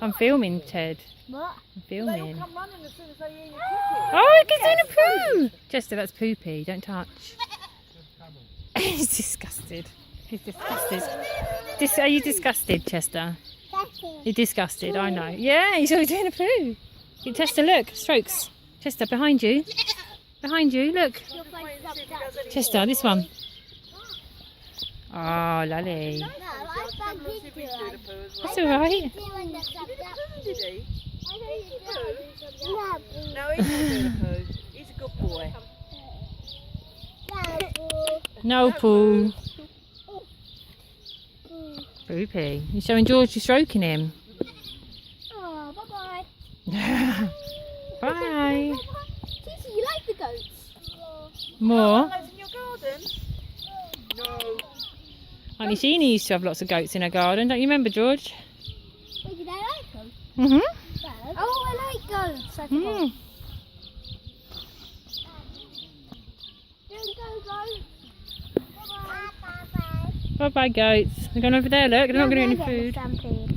I'm filming, Ted. What? I'm filming. They'll come running as soon as they hear you cooking. Oh, it's doing a poo! Chester, that's poopy. Don't touch. He's disgusted. He's disgusted. Are you disgusted, Chester? You're disgusted, I know. Yeah, he's always doing a poo. Chester, look. Strokes. Chester, behind you. Behind you, look. Chester, this one. Oh, lolly. No, I found his doing. That's alright. Did he? No. No, he's not doing a poo. He's a good boy. No poo. Poopy. You're showing George you're stroking him. Oh, bye-bye. Bye. Titi, you like the goats? More? Goats in your garden? No. Auntie Sheena used to have lots of goats in her garden. Don't you remember, George? Wait, did I like them? Mm-hmm. Oh, I like goats. I forgot. Mm. Don't go, goats. Bye-bye. Bye-bye, goats. They're going over there, look. They're not going to get any food. Stampede.